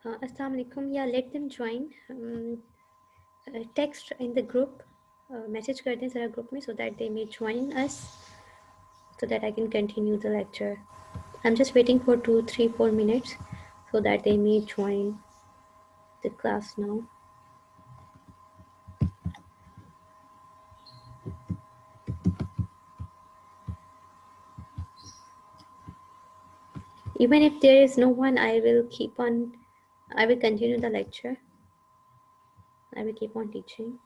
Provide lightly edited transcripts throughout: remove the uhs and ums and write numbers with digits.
Assalamu alaikum. Yeah, let them join. Text in the group, message कर दें ज़रा group में so that they may join us, so that I can continue the lecture. I'm just waiting for 2, 3, 4 minutes so that they may join the class now. Even if there is no one, I will continue the lecture. I will keep on teaching.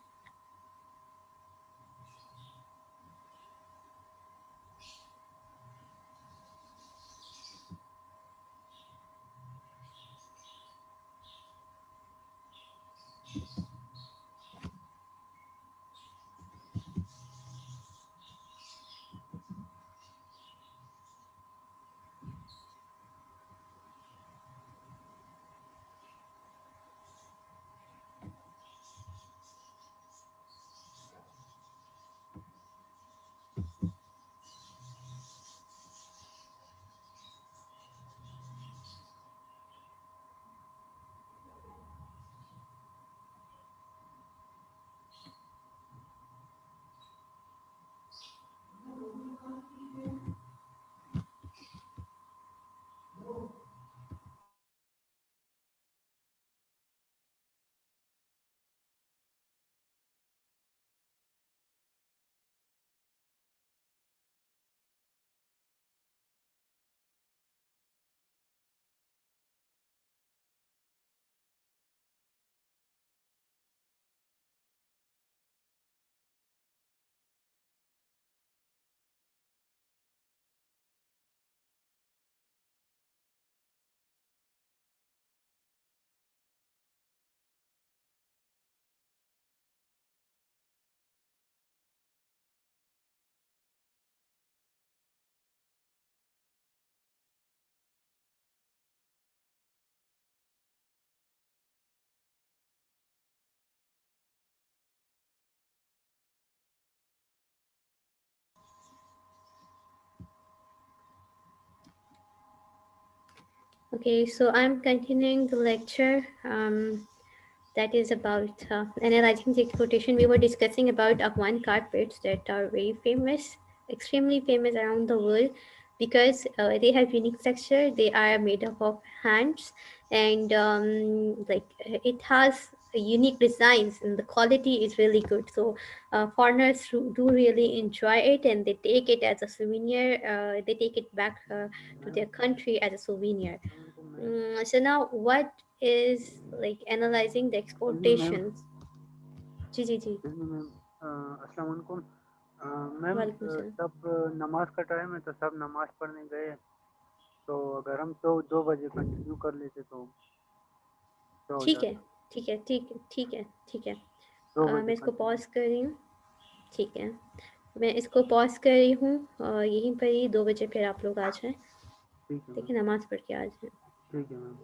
Okay, so I'm continuing the lecture. That is about analyzing the quotation. We were discussing about Afghan carpets that are very famous, extremely famous around the world, because they have unique texture. They are made up of hands, and it has a unique designs, and the quality is really good. So foreigners do really enjoy it, and they take it as a souvenir. They take it back to their country as a souvenir. So now, what is like analyzing the ma'am exportations? जी जी जी. Ma'am अस्सलाम वालेकुम ma'am वालेकुम सलाम. सब नमाज का टाइम है तो सब नमाज पढ़ने गए तो अगर हम तो 2 बजे कंटिन्यू कर लेते तो हो ठीक है, जाता ठीक है, ठीक है, ठीक है, ठीक है. दो मैं बजे इसको कंटिन्यू पॉज कर रही हूँ. ठीक है, मैं इसको पॉज कर रही हूँ. यहीं पर ही 2 बजे फिर आप लोग आ जाएं. ठीक है मैम ठीक है, नमाज पढ़ के आ जाएं. ठीक है मैम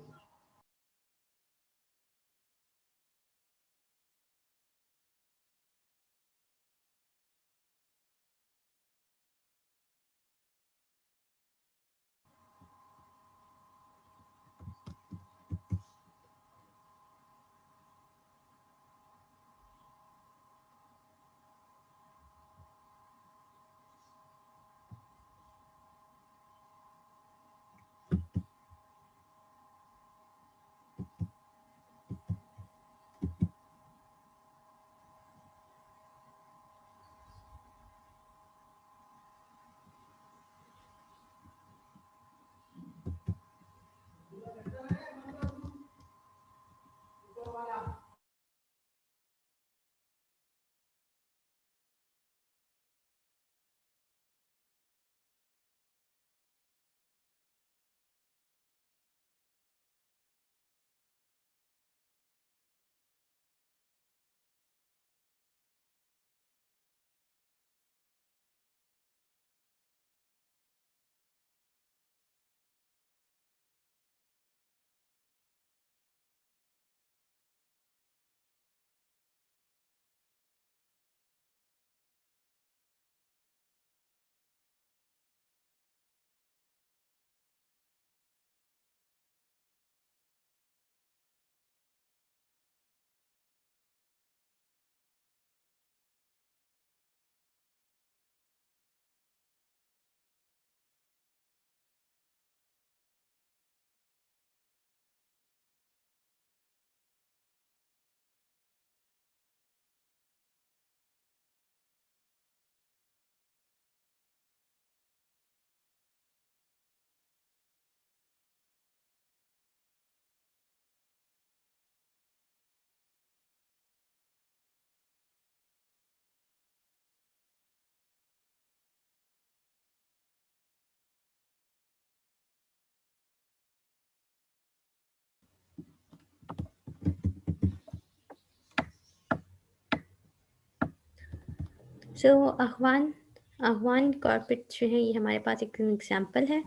सो अहवान कॉर्पोरेट जो है ये हमारे पास एक एग्जांपल है।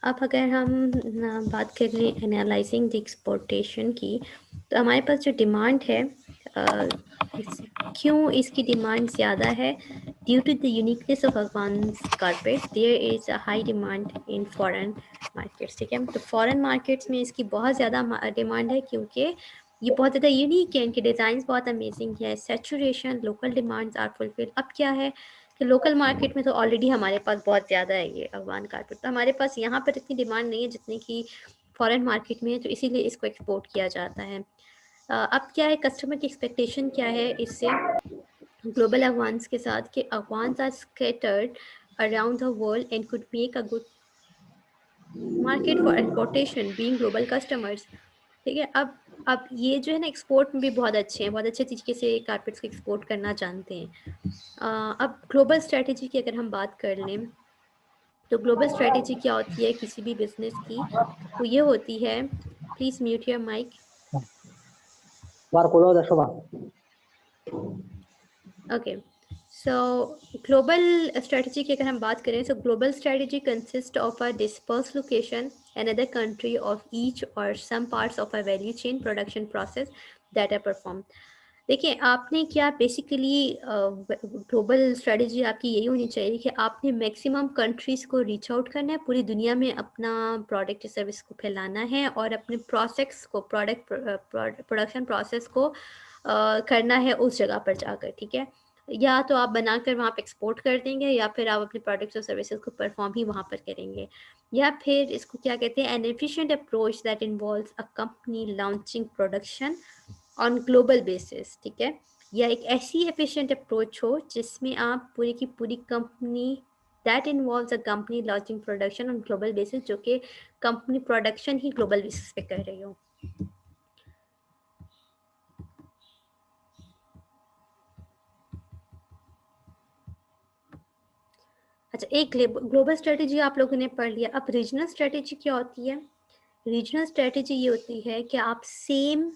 अब अगर हम बात कर लें एनालाइजिंग द एक्सपोर्टेशन की, तो हमारे पास जो डिमांड है क्यों इसकी डिमांड ज़्यादा है? Due to the uniqueness of Afghan carpet there is a high demand in foreign markets. ठीक है, तो फॉरेन मार्केट्स में इसकी बहुत ज़्यादा डिमांड है क्योंकि ये बहुत ज़्यादा यूनिक है, इनके डिज़ाइन बहुत अमेजिंग है। Saturation local demands are fulfil. अब क्या है कि लोकल मार्केट में तो ऑलरेडी हमारे पास बहुत ज़्यादा है ये अफगान कारपेट, तो हमारे पास यहाँ पर इतनी डिमांड नहीं है जितनी कि फॉरेन मार्केट में है, तो इसीलिए इसको एक्सपोर्ट किया जाता है। अब क्या है, कस्टमर की एक्सपेक्टेशन क्या है इससे ग्लोबल अफगान्स के साथ कि Afghans are scattered around the world and could make a good market for exportation being global customers. ठीक है, अब ये जो है ना एक्सपोर्ट में भी बहुत अच्छे हैं, बहुत अच्छे तरीके से कारपेट्स को एक्सपोर्ट करना जानते हैं। अब ग्लोबल स्ट्रेटजी की अगर हम बात कर लें, तो ग्लोबल स्ट्रेटजी क्या होती है किसी भी बिजनेस की? वो ये होती है, please mute your mike. Okay, so global strategy की अगर हम बात करें, so global strategy consist of a disperse location another country of each or some parts of a value chain production process that are performed। देखिए आपने क्या basically global strategy आपकी यही होनी चाहिए कि आपने मैक्सिमम कंट्रीज़ को रीच आउट करना है, पूरी दुनिया में अपना प्रोडक्ट सर्विस को फैलाना है और अपने प्रोसेस को प्रोडक्शन प्रोसेस को करना है उस जगह पर जाकर। ठीक है, या तो आप बनाकर वहाँ पे एक्सपोर्ट कर देंगे या फिर आप अपने प्रोडक्ट्स और सर्विसेज को परफॉर्म ही वहाँ पर करेंगे, या फिर इसको क्या कहते हैं, N efficient approach that involves a company launching production on global basis. ठीक है, या एक ऐसी एफिशिएंट अप्रोच हो जिसमें आप पूरी की पूरी company that involves a company launching production on global basis, जो कि कंपनी प्रोडक्शन ही ग्लोबल बेसिस पे कर रही हो। अच्छा, एक ग्लोबल स्ट्रेटेजी आप लोगों ने पढ़ लिया। अब रीजनल स्ट्रेटेजी क्या होती है? रीजनल स्ट्रेटेजी ये होती है कि आप सेम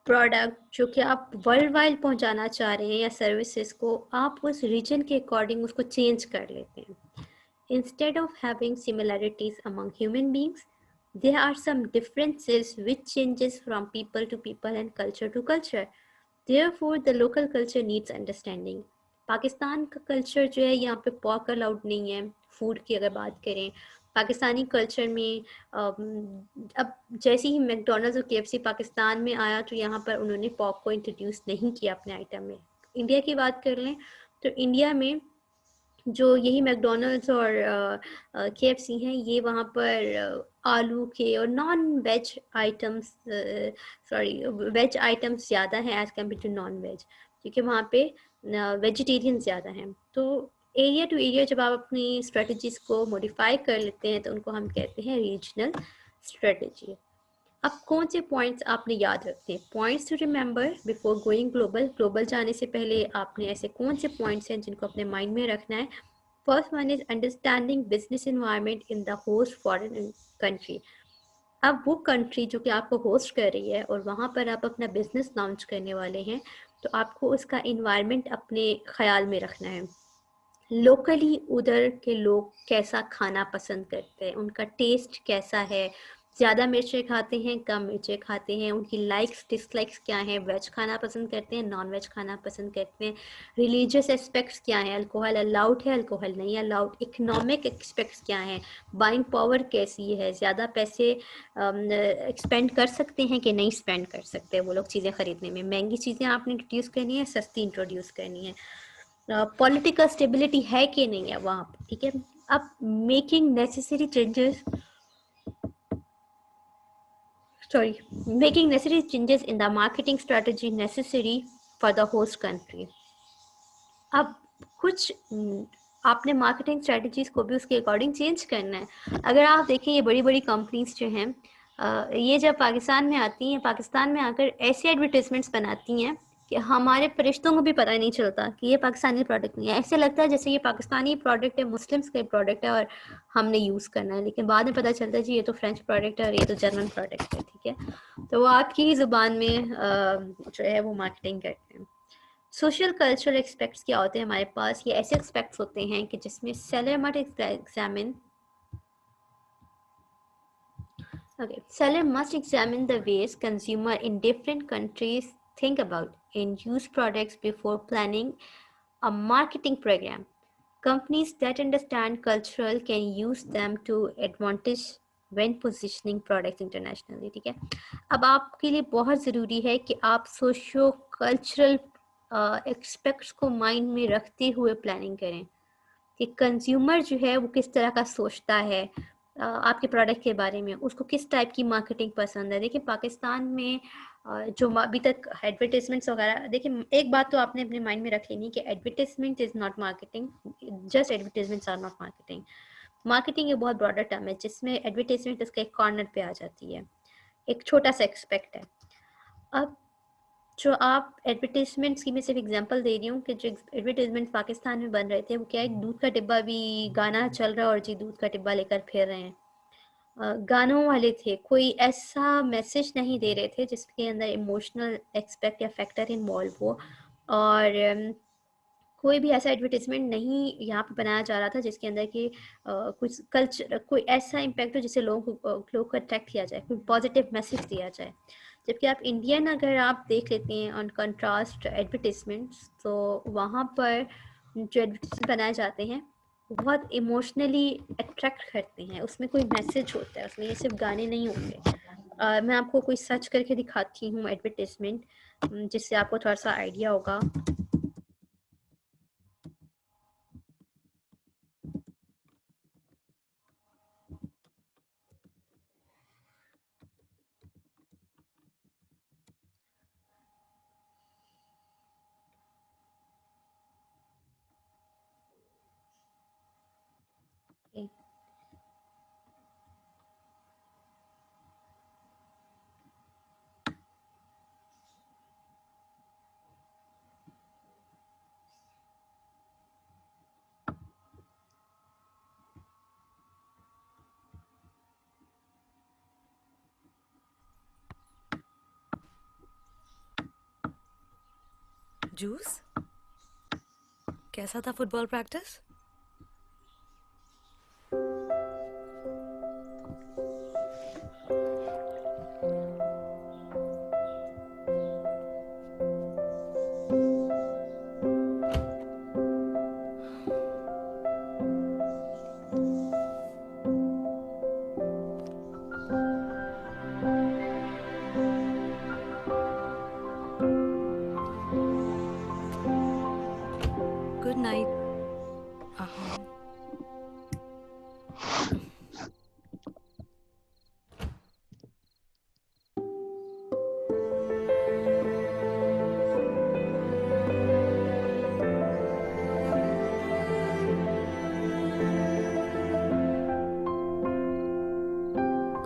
प्रोडक्ट जो कि आप वर्ल्ड वाइड पहुंचाना चाह रहे हैं या सर्विसेज को, आप उस रीजन के अकॉर्डिंग उसको चेंज कर लेते हैं। Instead of having similarities among human beings, there are some differences which changes from people to people and culture to culture. Therefore, the local culture needs understanding. Pakistan का culture जो है यहाँ पे पॉक अलाउड नहीं है। फूड की अगर बात करें, पाकिस्तानी कल्चर में अब जैसे ही मैकडोनल्ड्स और केएफसी पाकिस्तान में आया तो यहाँ पर उन्होंने पॉक को इंट्रोड्यूस नहीं किया अपने आइटम में। इंडिया की बात कर लें तो इंडिया में जो यही मैकडोनल्ड्स और केएफसी हैं, ये वहाँ पर आलू के और non veg items, sorry veg items ज़्यादा हैं as compare to non veg, क्योंकि वहाँ पे वेजिटेरियन ज़्यादा हैं। तो एरिया टू एरिया जब आप अपनी स्ट्रेटजीज़ को मॉडिफाई कर लेते हैं तो उनको हम कहते हैं रीजनल स्ट्रेटजी। अब कौन से पॉइंट्स आपने याद रखते हैं? Points to remember before going global. Global जाने से पहले आपने ऐसे कौन से पॉइंट्स हैं जिनको अपने माइंड में रखना है? First one is understanding business environment in the host foreign country. अब वो कंट्री जो कि आपको होस्ट कर रही है और वहाँ पर आप अपना बिजनेस लॉन्च करने वाले हैं, तो आपको उसका इन्वायरमेंट अपने ख्याल में रखना है। लोकली उधर के लोग कैसा खाना पसंद करते हैं, उनका टेस्ट कैसा है, ज़्यादा मिर्चें खाते हैं, कम मिर्चें खाते हैं, उनकी लाइक्स डिसलाइक्स क्या हैं, वेज खाना पसंद करते हैं, नॉन वेज खाना पसंद करते हैं, रिलीजियस एस्पेक्ट्स क्या हैं, अल्कोहल अलाउड है, अल्कोहल नहीं अलाउड, इकोनॉमिक एस्पेक्ट्स क्या हैं, बाइंग पावर कैसी है, ज़्यादा पैसे एक्सपेंड कर सकते हैं कि नहीं स्पेंड कर सकते वो लोग चीज़ें ख़रीदने में, महंगी चीज़ें आपने इंट्रोड्यूस करनी है, सस्ती इंट्रोड्यूस करनी है, पॉलिटिकल स्टेबिलिटी है कि नहीं है वहाँ पर। ठीक है, अब making necessary changes, making necessary changes in the marketing strategy necessary for the host country। अब कुछ आपने मार्केटिंग स्ट्रेटजीज को भी उसके अकॉर्डिंग चेंज करना है। अगर आप देखें ये बड़ी बड़ी कंपनीज जो हैं, ये जब पाकिस्तान में आती हैं, पाकिस्तान में आकर ऐसे एडवर्टीजमेंट्स बनाती हैं कि हमारे फरिश्तों को भी पता नहीं चलता कि ये पाकिस्तानी प्रोडक्ट नहीं है। ऐसे लगता है जैसे ये पाकिस्तानी प्रोडक्ट है, मुस्लिम्स का प्रोडक्ट है और हमने यूज़ करना है, लेकिन बाद में पता चलता है जी ये तो फ्रेंच प्रोडक्ट है और ये तो जर्मन प्रोडक्ट है। ठीक है, तो वो आपकी ही ज़ुबान में जो है वो मार्केटिंग करते हैं। सोशल कल्चरल एक्सपेक्ट्स क्या होते हैं हमारे पास? ये ऐसे एक्सपेक्ट्स होते हैं कि जिसमें seller must examine the ways consumer in different countries think about and use products before planning a marketing program. Companies that understand cultural can use them to advantage when positioning products internationally. ठीक है, अब आपके लिए बहुत ज़रूरी है कि आप सोशो कल्चरल एक्सपेक्ट्स को माइंड में रखते हुए प्लानिंग करें कि कंज्यूमर जो है वो किस तरह का सोचता है आपके प्रोडक्ट के बारे में, उसको किस टाइप की मार्केटिंग पसंद है। देखिए पाकिस्तान में जो अभी तक एडवर्टाइजमेंट्स वगैरह, देखिए एक बात तो आपने अपने माइंड में रख लेनी कि advertisement is not marketing, just advertisements are not marketing. Marketing एक बहुत ब्रॉडर टर्म है जिसमें एडवर्टाइजमेंट इसका एक कॉर्नर पे आ जाती है, एक छोटा सा एक्सपेक्ट है। अब जो आप एडवर्टाइजमेंट्स की मैं सिर्फ एग्जांपल दे रही हूँ कि जो एडवर्टाइजमेंट पाकिस्तान में बन रहे थे वो क्या है, दूध का डिब्बा भी गाना चल रहा है और जी दूध का डिब्बा लेकर फिर रहे हैं। गानों वाले थे, कोई ऐसा मैसेज नहीं दे रहे थे जिसके अंदर इमोशनल एक्सपेक्ट या फैक्टर इन्वॉल्व हो, और कोई भी ऐसा एडवर्टाइजमेंट नहीं यहाँ पे बनाया जा रहा था जिसके अंदर कि कुछ कल्चर, कोई ऐसा इम्पैक्ट हो जिससे लोगों को अट्रैक्ट किया जाए, कोई पॉजिटिव मैसेज दिया जाए। जबकि आप इंडियन अगर आप देख लेते हैं ऑन कंट्रास्ट एडवर्टाइजमेंट्स, तो वहाँ पर जो एडवर्टाइजमेंट बनाए जाते हैं बहुत इमोशनली अट्रैक्ट करते हैं, उसमें कोई मैसेज होता है, उसमें ये सिर्फ गाने नहीं होते। मैं आपको कोई सर्च करके दिखाती हूँ एडवर्टाइजमेंट जिससे आपको थोड़ा सा आइडिया होगा। जूस, कैसा था football practice? Good night.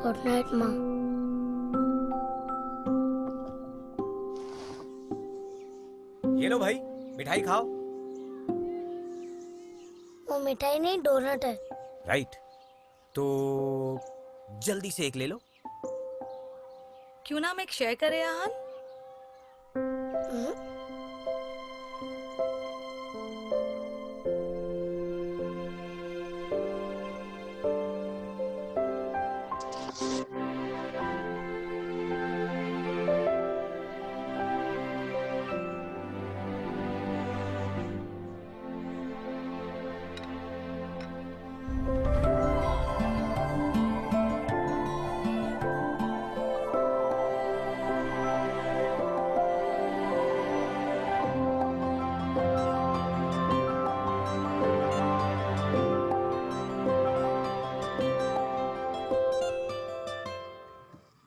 Good night माँ। ये लो भाई, मिठाई खाओ। वो मिठाई नहीं, डोनट है। राइट, तो जल्दी से एक ले लो। क्यों ना हम एक शेयर करें यार?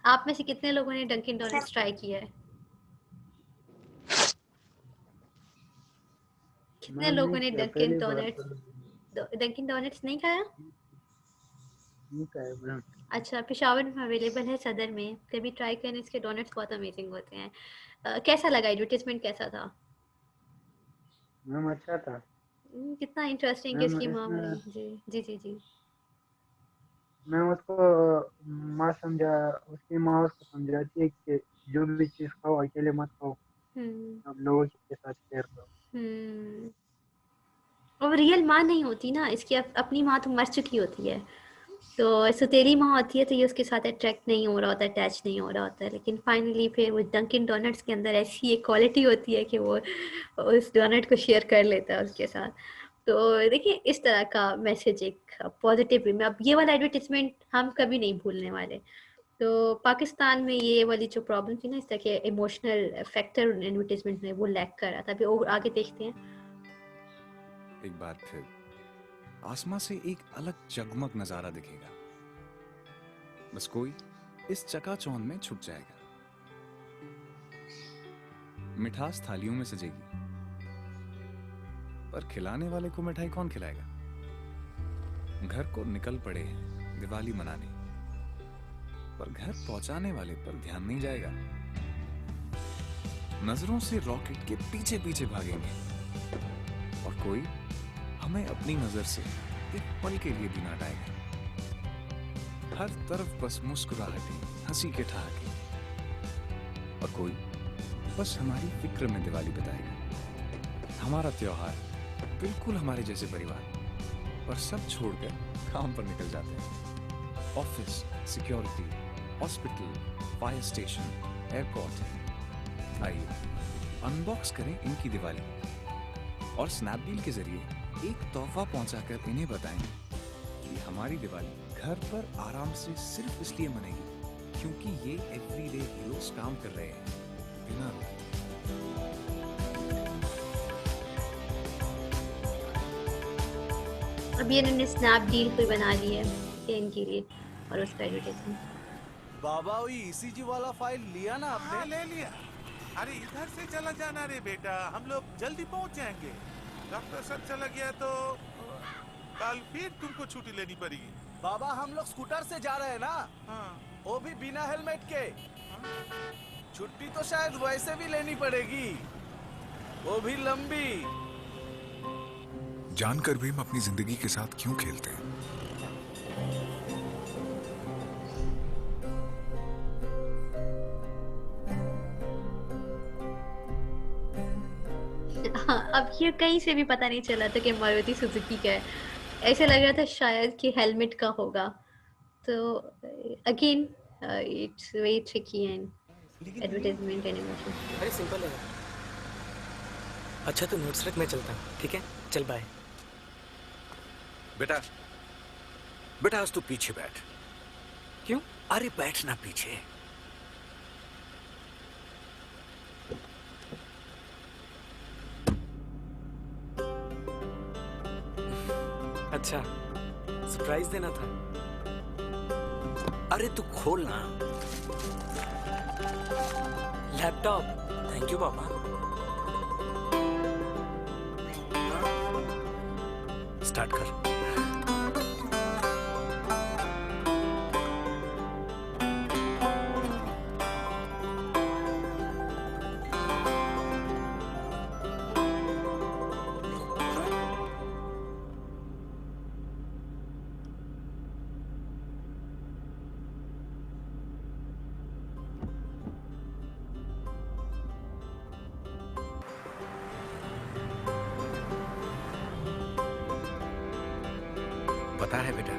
आप में से कितने लोगों ने डंकिन डोनट्स ट्राई किया है? कितने लोगों ने डंकिन डोनट्स नहीं खाया? अच्छा, पेशावर में अवेलेबल है, सदर में, कभी ट्राई करने, इसके डोनट्स बहुत अमेजिंग होते हैं। कैसा लगा एडवर्टाइजमेंट, कैसा था? मैम अच्छा था। कितना इंटरेस्टिंग है इसकी माँ बड़ी। जी जी जी जी। मैम उसको माँ समझा, उसकी माँ उसको समझाती है कि जो भी चीज़ खाओ अकेले मत खाओ, अब लोगों के साथ शेयर करो। और रियल माँ नहीं होती ना, इसकी अपनी माँ तो मर चुकी होती है, तो सौतेली माँ होती है, तो ये उसके साथ अट्रैक्ट नहीं हो रहा होता, अटैच नहीं हो रहा होता है, लेकिन फाइनली फिर वो डंकिन डोनट्स के अंदर ऐसी एक क्वालिटी होती है कि वो उस डोनट को शेयर कर लेता है उसके साथ। तो देखिए इस तरह का मैसेज एक पॉजिटिव वे में, अब ये वाला एडवर्टीजमेंट हम कभी नहीं भूलने वाले। तो पाकिस्तान में ये वाली जो प्रॉब्लम थी ना, इस तरह के इमोशनल फैक्टर एडवर्टीजमेंट में, वो लैक कर रहा था। अभी और आगे देखते हैं। एक बार फिर आसमां से एक अलग जगमग नजारा दिखेगा, बस कोई इस चकाचौंध में छुप जाएगा। मिठास थालियों में सजेगी, पर खिलाने वाले को मिठाई कौन खिलाएगा? घर को निकल पड़े हैं दिवाली मनाने, पर घर पहुंचाने वाले पर ध्यान नहीं जाएगा। नजरों से रॉकेट के पीछे पीछे भागेंगे, और कोई हमें अपनी नजर से एक पल के लिए भी ना हटाएगा। हर तरफ बस मुस्कुराहटें, हंसी के ठहाके, और कोई बस हमारी फिक्र में दिवाली बिताएगा। हमारा त्योहार बिल्कुल हमारे जैसे परिवार, पर सब छोड़कर काम पर निकल जाते हैं। Office, security, hospital, fire station, airport. आइए अनबॉक्स करें इनकी दिवाली, और स्नैपडील के जरिए एक तोहफा पहुंचाकर इन्हें बताएं कि हमारी दिवाली घर पर आराम से सिर्फ इसलिए मनेगी क्योंकि ये एवरीडे हीरोज काम कर रहे हैं बिना रुके। अभी इन्होंने स्नैपडील कोई बना ली है इनके लिए, और उसका एडवर्टाइजमेंट। बाबा वही ईसीजी वाला फाइल लिया ना आपने? हाँ, ले लिया। अरे इधर से चला जाना रे बेटा, हम लोग जल्दी पहुंच जाएंगे। डॉक्टर साहब चला गया तो कल फिर तुमको छुट्टी लेनी पड़ेगी। बाबा हम लोग स्कूटर से जा रहे हैं ना? हाँ। वो भी बिना हेलमेट के। छुट्टी तो शायद वैसे भी लेनी पड़ेगी, वो भी लंबी। जानकर भी हम अपनी जिंदगी के साथ क्यों खेलते हैं? अब ये कहीं से भी पता नहीं चला था कि मारुति सुजुकी का है, ऐसे लग रहा था शायद कि हेलमेट का होगा। तो again it's very tricky and advertisement and emotion. अरे सिंपल है। अच्छा तो नोट्स रख, मैं चलता हूँ। ठीक है, चल बाय। बेटा बेटा आज तू पीछे बैठ। क्यों? अरे बैठ ना पीछे। अच्छा सरप्राइज देना था। अरे तू खोल ना। लैपटॉप। थैंक यू पापा। स्टार्ट कर। पता है बेटा,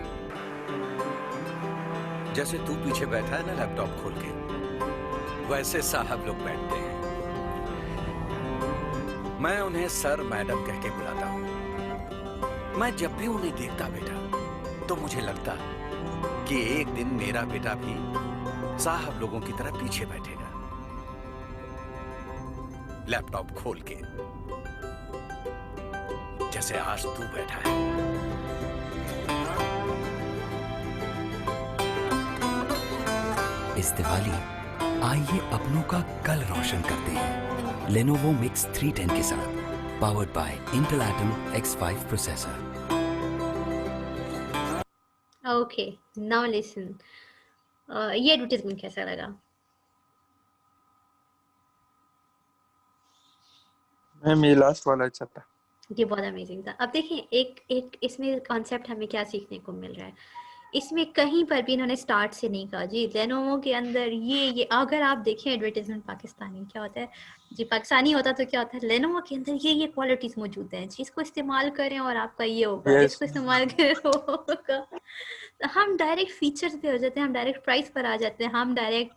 जैसे तू पीछे बैठा है ना लैपटॉप खोल के, वैसे साहब लोग बैठते हैं। मैं उन्हें सर मैडम कह के बुलाता हूं। मैं जब भी उन्हें देखता बेटा, तो मुझे लगता कि एक दिन मेरा बेटा भी साहब लोगों की तरह पीछे बैठेगा, लैपटॉप खोल के, जैसे आज तू बैठा है। इस दिवाली आइए अपनों का कल रोशन करते हैं लेनोवो मिक्स 310 के साथ, powered by Intel atom X5 processor. Okay now listen, ये एडवर्टाइजमेंट कैसा लगा? मैम ये लास्ट वाला अच्छा था। ये बहुत अमेजिंग था। अब देखिए एक एक इसमें कॉन्सेप्ट हमें क्या सीखने को मिल रहा है इसमें कहीं पर भी इन्होंने स्टार्ट से नहीं कहा जी लेनोवो के अंदर ये अगर आप देखें एडवर्टाइजमेंट पाकिस्तानी क्या होता है जी, पाकिस्तानी होता तो क्या होता है, लेनोवो के अंदर ये क्वालिटीज मौजूद हैं, जिसको इस्तेमाल करें और आपका ये होगा, Yes. जिसको इस्तेमाल करें वो होगा। तो हम डायरेक्ट फीचर्स पे हो जाते हैं, हम डायरेक्ट प्राइस पर आ जाते हैं, हम डायरेक्ट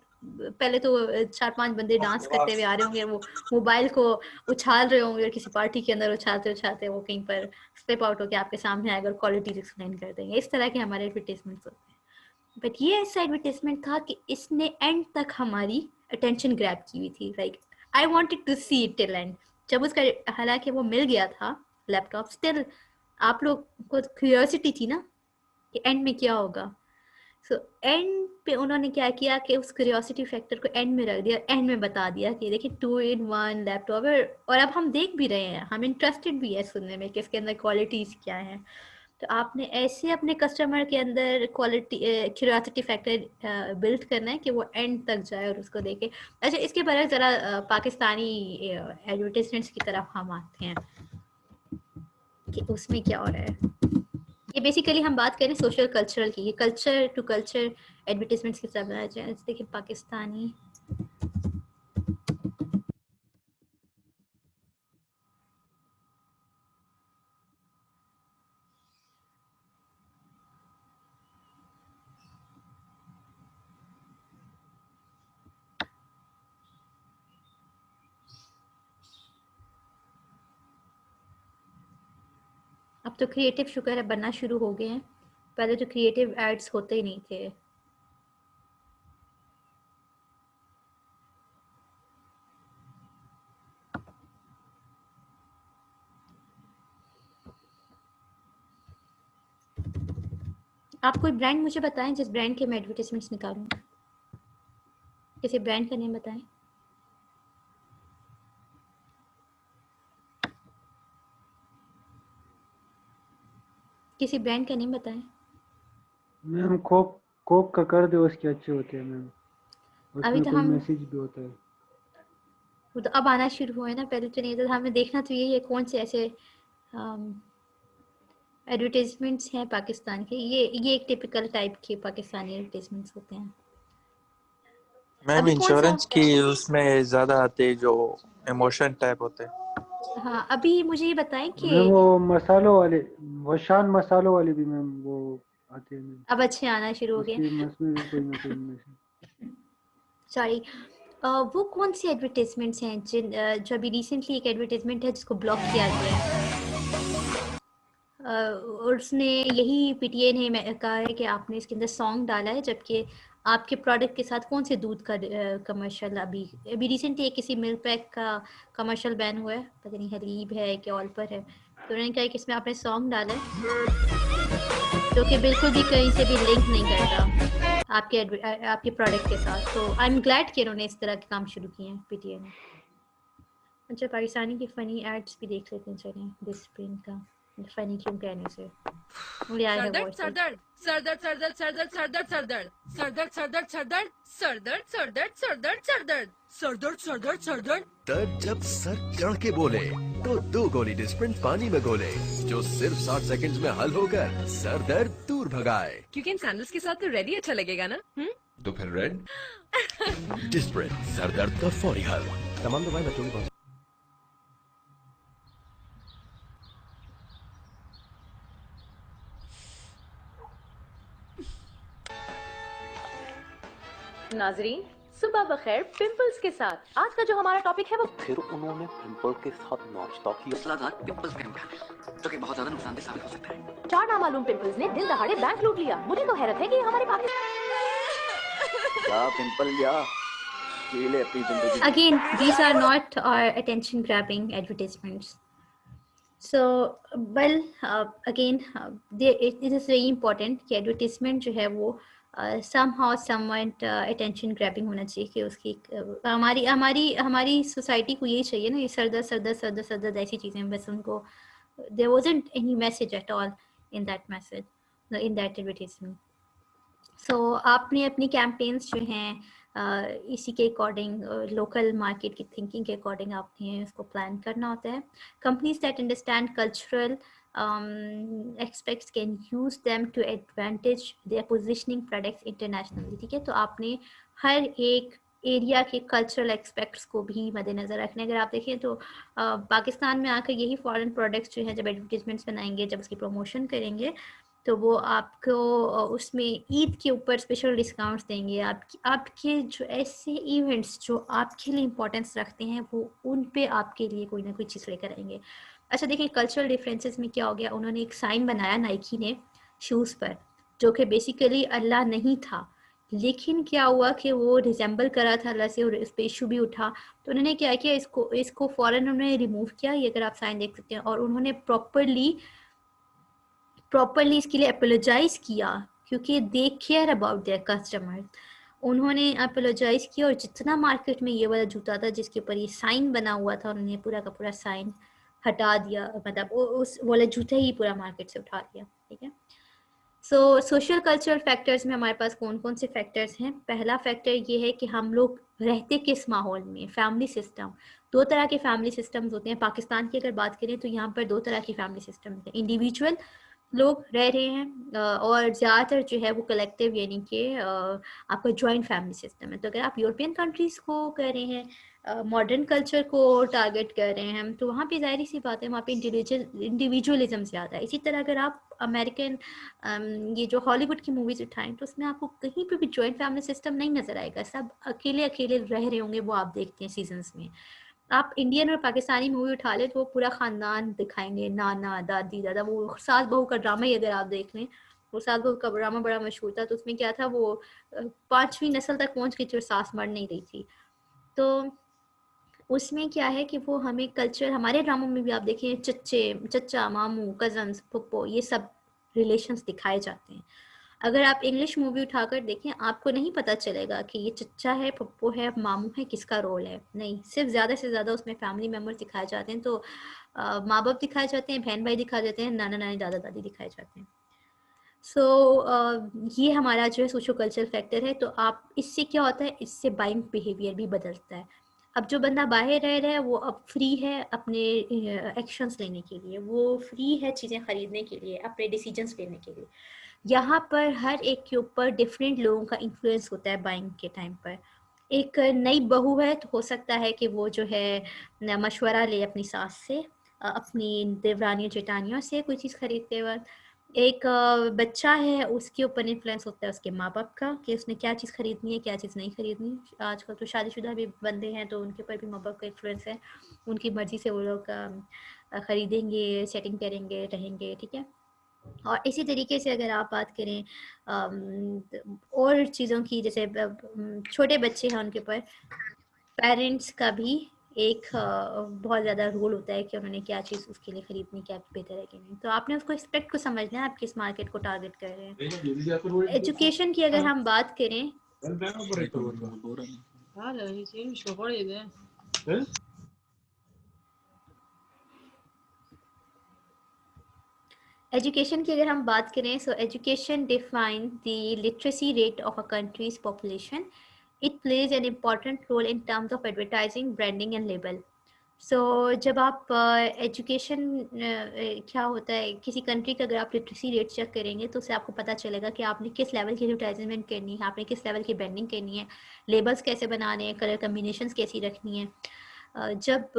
पहले तो 4-5 बंदे डांस करते हुए आ रहे होंगे, वो मोबाइल को उछाल रहे होंगे, किसी पार्टी के अंदर उछालते उछालते वो कहीं पर स्लिप आउट होकर आपके सामने आएगा और क्वालिटीज एक्सप्लेन कर देंगे। इस तरह के हमारे एडवर्टाइजमेंट्स होते हैं। बट ये ऐसा एडवर्टाइजमेंट था कि इसने एंड तक हमारी अटेंशन ग्रैब की हुई थी। Like I wanted to see it till end. जब उसका हालांकि वो मिल गया था लैपटॉप, स्टिल आप लोग को क्यूरियोसिटी थी ना कि एंड में क्या होगा। सो एंड पे उन्होंने क्या किया कि उस क्यूरियोसिटी फैक्टर को एंड में रख दिया, एंड में बता दिया कि देखिए 2-in-1 लैपटॉप है। और अब हम देख भी रहे हैं, हम इंटरेस्टेड भी है सुनने में कि इसके अंदर क्वालिटीज़ क्या हैं। तो आपने ऐसे अपने कस्टमर के अंदर क्वालिटी क्यूरियोसिटी फैक्टर बिल्ड करना है कि वो एंड तक जाए और उसको देखे। अच्छा, इसके बरक्स ज़रा पाकिस्तानी एडवर्टाइजमेंट्स की तरफ हम आते हैं कि उसमें क्या हो रहा है। ये बेसिकली हम बात करें सोशल कल्चरल की, ये कल्चर टू कल्चर एडवर्टाइजमेंट्स की तरफ बनाया जाए। देखिए पाकिस्तानी अब तो क्रिएटिव शुक्र है बनना शुरू हो गए हैं, पहले तो क्रिएटिव एड्स होते ही नहीं थे। आप कोई ब्रांड मुझे बताएं जिस ब्रांड के मैं एडवर्टाइजमेंट्स निकालूं। किसी ब्रांड का नेम बताएं। किसी ब्रांड का नेम बताएं। मैम कोक का कर दे, उसके अच्छे होते हैं मैम, अभी उसमें तो कोई हम मैसेज भी होता है। वो तो अब आना शुरू हुए ना, पहले तो नहीं था। हमें देखना तो यही है कौन से ऐसे एडवर्टाइजमेंट्स हैं पाकिस्तान के। ये एक टिपिकल टाइप के पाकिस्तानी एडवर्टाइजमेंट्स होते हैं। मैम अभी कौन सा इंश्योरेंस की उसमें ज्यादा आते जो इमोशन टाइप होते। हाँ, अभी मुझे ये बताएं कि मैम वो मसालों वाले, वो शान मसालों वाले भी मैम वो आते हैं मैम, अब अच्छे आना शुरू हो गए। उसमें भी कोई ना कोई मैसेज। सॉरी, वो कौन सी एडवर्टाइजमेंट्स हैं जो अभी रिसेंटली एक एडवर्टाइजमेंट है जिसको ब्लॉक किया गया है। और उसने यही पीटीए ने कहा है कि आपने इसके अंदर सॉन्ग डाला है, जबकि आपके प्रोडक्ट के साथ कौन से दूध का कमर्शियल अभी रिसेंटली एक किसी मिल्क पैक का कमर्शियल बैन हुआ है, पता नहीं हलीब है कि ऑल्पर है। तो उन्होंने कहा कि इसमें आपने सॉन्ग डाला है जो कि बिल्कुल भी कहीं से भी लिंक नहीं करता आपके प्रोडक्ट के साथ। तो आई एम ग्लैड कि उन्होंने इस तरह के काम शुरू किए हैं पीटीए ने। अच्छा, पाकिस्तानी की फ़नी एड्स भी देख लेते हैं, चलें डिस्प्लेन का फनी क्यों कहने से। सरदर्द सरदर्द सरदर्द सरदर्द सरदर्द सरदर्द सरदर्द सरदर्द सरदर्द सरदर्द सरदर्द सरदर्द सरदर्द सरदर्द सरदर्द सरदर्द दर्द जब सर चढ़ के बोले तो 2 गोली डिस्प्रिन पानी में घोले, जो सिर्फ 60 सेकंड्स में हल होकर सर दर्द दूर भगाए। क्योंकि इन सैंडल्स के साथ तो रेडी अच्छा लगेगा ना। तो फिर रेड डिस्प्रिन सर दर्द का फौरी हल। तमाम दवाएं बच्चों की पहुंच। नाजरीन सुबह बखैर पिंपल्स के साथ। आज का जो हमारा टॉपिक है वो फिर उन्होंने पिंपल के साथ नाश्ता किया। मूसलाधार पिंपल्स का इम्पैक्ट जो कि बहुत ज्यादा नुकसानदेह साबित हो सकता है। 4 नामालूम पिंपल्स ने दिन दहाड़े बैंक लूट लिया। मुझे तो हैरत है कि हमारे क्या पिंपल या ले अपनी जिंदगी। Again, these are not our attention grabbing advertisements. So, well, again, it is very important कि advertisement जो है वो somehow somewhat attention grabbing होना चाहिए कि उसकी हमारी सोसाइटी को यही चाहिए ना, ये सरदर्द ऐसी चीज़ें, बस उनको there wasn't any message at all in that message, in that advertisement. So आपने अपनी कैंपेन्स जो हैं इसी के अकॉर्डिंग, लोकल मार्केट की थिंकिंग के अकॉर्डिंग आपने उसको प्लान करना होता है। Companies that understand cultural experts can use them to advantage their positioning products internationally. ठीक है, तो आपने हर एक एरिया के कल्चरल एक्सपेक्ट्स को भी मद्देनज़र रखने। अगर आप देखें तो पाकिस्तान में आकर यही फॉरेन प्रोडक्ट्स जो हैं जब एडवर्टीजमेंट्स बनाएंगे, जब उसकी प्रमोशन करेंगे, तो वो आपको उसमें ईद के ऊपर स्पेशल डिस्काउंट्स देंगे। आपके जो ऐसे इवेंट्स जो आपके लिए इम्पोर्टेंस रखते हैं वो उन पे आपके लिए कोई ना कोई चीज़ लेकर आएंगे। अच्छा देखिए, कल्चरल डिफरेंसेस में क्या हो गया, उन्होंने एक साइन बनाया नाइकी ने शूज़ पर, जो कि बेसिकली अल्लाह नहीं था, लेकिन क्या हुआ कि वो रिजेंबल करा था अल्लाह से और इस पर इशू भी उठा। तो उन्होंने क्या किया, इसको फ़ौरन उन्होंने रिमूव किया। ये अगर आप साइन देख सकते हैं, और उन्होंने प्रॉपरली इसके लिए अपोलोजाइज किया, क्योंकि they care about their customer. उन्होंने अपोलोजाइज किया और जितना मार्केट में ये वाला जूता था जिसके ऊपर ये साइन बना हुआ था, उन्होंने पूरा का पूरा साइन हटा दिया, मतलब उस वाला जूता ही पूरा मार्केट से उठा दिया। ठीक है, सो सोशल कल्चरल फैक्टर्स में हमारे पास कौन कौन से फैक्टर्स हैं। पहला फैक्टर ये है कि हम लोग रहते किस माहौल में, फैमिली सिस्टम। दो तरह के फैमिली सिस्टम्स होते हैं। पाकिस्तान की अगर बात करें तो यहाँ पर दो तरह की फैमिली सिस्टम हैं। इंडिविजुअल लोग रह रहे हैं और ज़्यादातर जो है वो कलेक्टिव, यानी कि आपका जॉइंट फैमिली सिस्टम है। तो अगर आप यूरोपियन कंट्रीज़ को कर रहे हैं, मॉडर्न कल्चर को टारगेट कर रहे हैं, तो वहाँ पे ज़ाहिर सी बात है वहाँ पे इंडिविजुअलिज्म ज़्यादा है। इसी तरह अगर आप अमेरिकन ये जो हॉलीवुड की मूवीज़ उठाएं तो उसमें आपको कहीं पे भी जॉइंट फैमिली सिस्टम नहीं नज़र आएगा। सब अकेले अकेले रह रहे होंगे, वो आप देखते हैं सीजन्स में। आप इंडियन और पाकिस्तानी मूवी उठा लें तो वो पूरा ख़ानदान दिखाएंगे, नाना दादी दादा। वो सास बहू का ड्रामा ही अगर आप देख लें, वो सास बहू का ड्रामा बड़ा मशहूर था। तो उसमें क्या था, वो 5वीं नस्ल तक पहुंच गई थी और सास मर नहीं रही थी। तो उसमें क्या है कि वो हमें कल्चर, हमारे ड्रामों में भी आप देखें, चचा मामू कज़न्स फुप्पो, ये सब रिलेशंस दिखाए जाते हैं। अगर आप इंग्लिश मूवी उठाकर देखें, आपको नहीं पता चलेगा कि ये चचा है, पप्पो है, मामू है, किसका रोल है। नहीं, सिर्फ ज़्यादा से ज़्यादा उसमें फैमिली मेम्बर्स दिखाए जाते हैं। तो माँ बाप दिखाए जाते हैं, बहन भाई दिखाए जाते हैं, नाना नानी दादा दादी दिखाए जाते हैं। ये हमारा जो है सोशो कल्चरल फैक्टर है। तो आप इससे क्या होता है, इससे बाइंग बिहेवियर भी बदलता है। अब जो बंदा बाहर रह रहा है वो अब फ्री है अपने एक्शंस लेने के लिए, वो फ्री है चीज़ें ख़रीदने के लिए, अपने डिसीजंस लेने के लिए। यहाँ पर हर एक के ऊपर डिफरेंट लोगों का इन्फ्लुएंस होता है बाइंग के टाइम पर। एक नई बहू है तो हो सकता है कि वो जो है मशवरा ले अपनी सास से, अपनी देवरानियों जेठानियों से कोई चीज़ खरीदते वक्त। एक बच्चा है, उसके ऊपर इन्फ्लुएंस होता है उसके माँ बाप का कि उसने क्या चीज़ खरीदनी है, क्या चीज़ नहीं खरीदनी। आजकल तो शादीशुदा भी बंदे हैं तो उनके ऊपर भी माँ बाप का इन्फ्लुएंस है, उनकी मर्ज़ी से वो लोग ख़रीदेंगे, सेटिंग करेंगे, रहेंगे। ठीक है, और इसी तरीके से अगर आप बात करें और चीज़ों की, जैसे छोटे बच्चे हैं उनके ऊपर पेरेंट्स का भी एक बहुत ज़्यादा रोल होता है कि उन्होंने क्या चीज़ उसके लिए खरीदनी, क्या बेहतर है कि नहीं। तो आपने उसको एक्सपेक्ट को समझना है, आप किस मार्केट को टारगेट कर रहे हैं। एजुकेशन की अगर हम बात करें, एजुकेशन की अगर हम बात करें, so education define the literacy rate of a country's population. It plays an important role in terms of advertising, branding and label. जब आप एजुकेशन क्या होता है किसी कंट्री का, अगर आप लिटरेसी रेट चेक करेंगे तो उससे आपको पता चलेगा कि आपने किस लेवल की एडवर्टाइजमेंट करनी है, आपने किस लेवल की ब्रांडिंग करनी है, लेबल्स कैसे बनाने हैं, कलर कम्बिनेशंस कैसी रखनी है। जब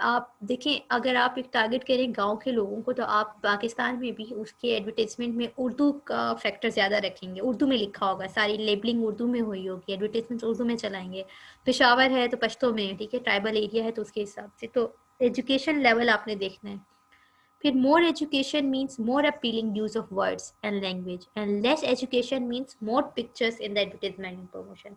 आप देखें, अगर आप एक टारगेट करें गांव के लोगों को, तो आप पाकिस्तान में भी उसके एडवर्टाइजमेंट में उर्दू का फैक्टर ज़्यादा रखेंगे। उर्दू में लिखा होगा, सारी लेबलिंग उर्दू में हुई होगी, एडवर्टाइजमेंट उर्दू में चलाएंगे। पेशावर है तो पश्तो में, ठीक है, ट्राइबल एरिया है तो उसके हिसाब से। तो एजुकेशन लेवल आपने देखना है। फिर more education means more appealing use of words and language, and less education means more pictures in the advertisement and promotion.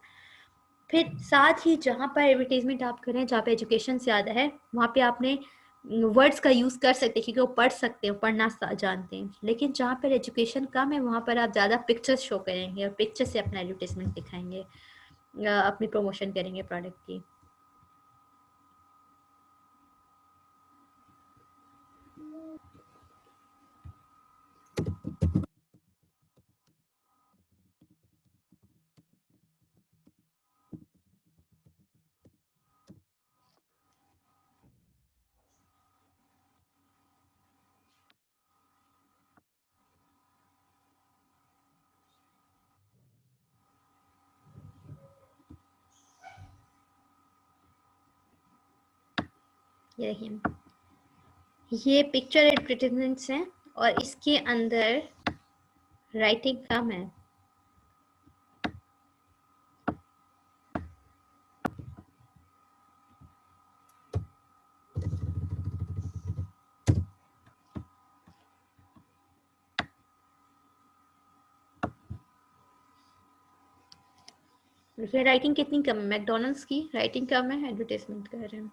फिर साथ ही जहाँ पर एडवर्टीजमेंट आप करें, जहाँ पे एजुकेशन ज़्यादा है, वहाँ पे आपने वर्ड्स का यूज़ कर सकते हैं क्योंकि वो पढ़ सकते हैं, पढ़ना जानते हैं। लेकिन जहाँ पर एजुकेशन कम है वहाँ पर आप ज़्यादा पिक्चर्स शो करेंगे और पिक्चर से अपना एडवर्टीजमेंट दिखाएंगे, अपनी प्रमोशन करेंगे प्रोडक्ट की। ये देखिए, ये पिक्चर एडवर्टाइजमेंट्स हैं और इसके अंदर राइटिंग कम है। देखिए राइटिंग कितनी कम है, मैकडोनल्ड्स की राइटिंग कम है, एडवर्टाइजमेंट कर रहे हैं।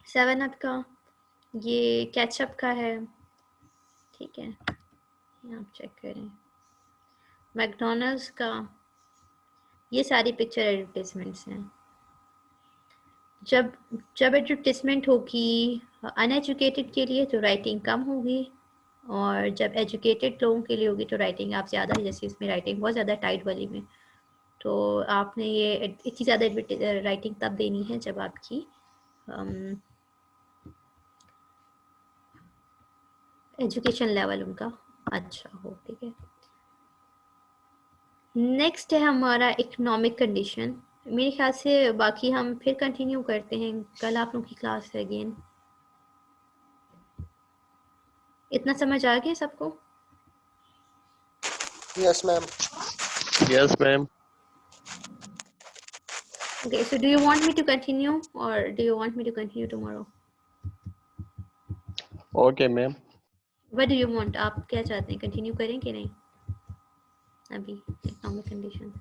7 अप का, ये कैचअप का है, ठीक है, ये आप चेक करें। मैकडोनल्ड्स का, ये सारी पिक्चर एडवर्टाइजमेंट्स हैं। जब जब एडवर्टाइजमेंट होगी अनएजुकेटेड के लिए तो राइटिंग कम होगी, और जब एजुकेटेड लोगों के लिए होगी तो राइटिंग आप ज़्यादा, जैसे इसमें राइटिंग बहुत ज़्यादा टाइट वाली में, तो आपने ये इतनी ज़्यादा राइटिंग तब देनी है जब आपकी एजुकेशन लेवल उनका अच्छा हो, ठीक है। नेक्स्ट है हमारा इकोनॉमिक कंडीशन। मेरे ख्याल से बाकी हम फिर कंटिन्यू करते हैं, कल आप लोगों की क्लास है अगेन। इतना समझ आ गया सबको? Yes ma'am. Yes ma'am. Okay, so do you want me to continue or do you want me to continue tomorrow? Okay ma'am. What do you want? आप क्या चाहते हैं, कंटिन्यू करें कि नहीं अभी इकोनॉमिक कंडीशन?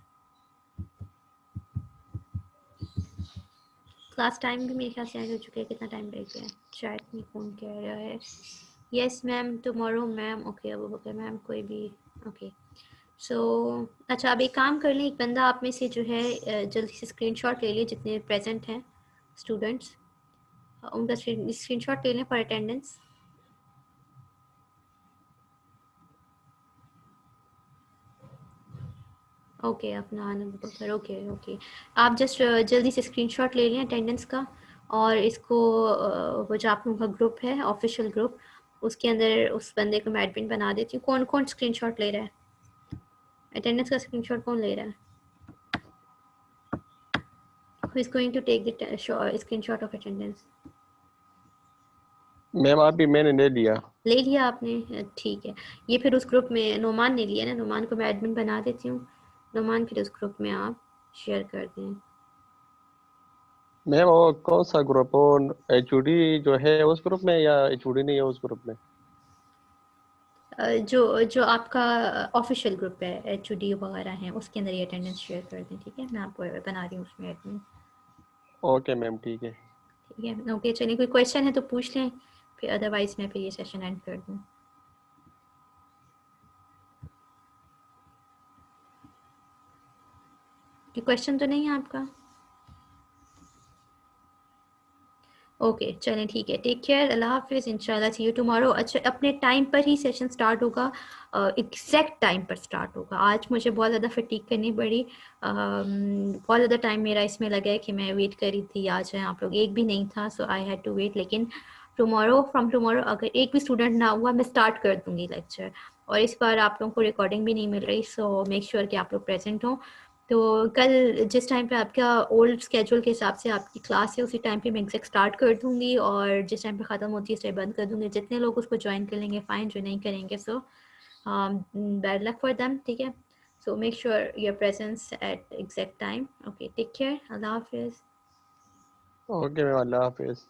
क्लास टाइम भी मेरे ख्याल से हो चुका है, कितना टाइम रह गया है? चैट में कौन कह रहा है? Yes ma'am tomorrow ma'am. Okay अब ओके मैम कोई भी ओके सो अच्छा, अब एक काम कर लें, एक बंदा आप में से जो है जल्दी से स्क्रीनशॉट ले लिए, जितने प्रेजेंट हैं स्टूडेंट्स उनका स्क्रीनशॉट ले लें फॉर अटेंडेंस। ओके अपना आनंद ओके ओके, आप जस्ट जल्दी से स्क्रीनशॉट ले लें अटेंडेंस का, और इसको वो जो आप लोगों का ग्रुप है ऑफिशियल ग्रुप, उसके अंदर उस बंदे को मैं एडमिन बना देती हूँ। कौन कौन स्क्रीनशॉट ले रहा है? अटेंडेंस का स्क्रीनशॉट कौन ले रहा है? Who is going to take the screenshot of attendance? Ma'am अभी मैंने ले लिया। ले लिया आपने, ठीक है। ये फिर उस ग्रुप में नोमान ने लिया ना, नोमान को मैं एडमिन बना देती हूँ। नोमान फिर उस ग्रुप में आप शेयर कर दें। मैम वो कौन सा ग्रुप, वो एचओडी जो है उस ग्रुप में या एचओडी नहीं है उस ग्रुप में? जो आपका ऑफिशियल ग्रुप है एचओडी वगैरह हैं, उसके अंदर ये अटेंडेंस शेयर कर दें, ठीक है। मैं आपको बना रही हूँ उसमें एडमिन। ओके मैम ठीक है। ठीक है ओके, चलिए कोई क्वेश्चन है तो पूछ लें, फिर अदरवाइज मैं फिर ये सेशन एंड कर दूँ। क्वेश्चन तो नहीं है आपका? ओके चलें ठीक है, टेक केयर, अल्लाह हाफिज़, इंशाल्लाह सी यू टुमारो। अच्छा अपने टाइम पर ही सेशन स्टार्ट होगा, एग्जैक्ट टाइम पर स्टार्ट होगा। आज मुझे बहुत ज़्यादा फटीक करनी पड़ी, बहुत ज़्यादा टाइम मेरा इसमें लगा है कि मैं वेट कर रही थी आ जाए आप लोग, एक भी नहीं था, सो आई हैड टू वेट। लेकिन टुमारो फ्रॉम टुमारो अगर एक भी स्टूडेंट ना हुआ मैं स्टार्ट कर दूँगी लेक्चर, और इस बार आप लोगों को रिकॉर्डिंग भी नहीं मिल रही, सो मेक श्योर कि आप लोग प्रेजेंट हों। तो कल जिस टाइम पे आपका ओल्ड स्केड्यूल के हिसाब से आपकी क्लास है उसी टाइम पे मैं एग्जैक्ट स्टार्ट कर दूंगी, और जिस टाइम पे ख़त्म होती है उस टाइम बंद कर दूंगी। जितने लोग उसको ज्वाइन कर लेंगे फाइन, जो नहीं करेंगे so bad luck for them, ठीक है। So make sure your presence at exact time. Okay take care, अल्लाह हाफिज़। ओके मैम अल्लाह हाफिज़।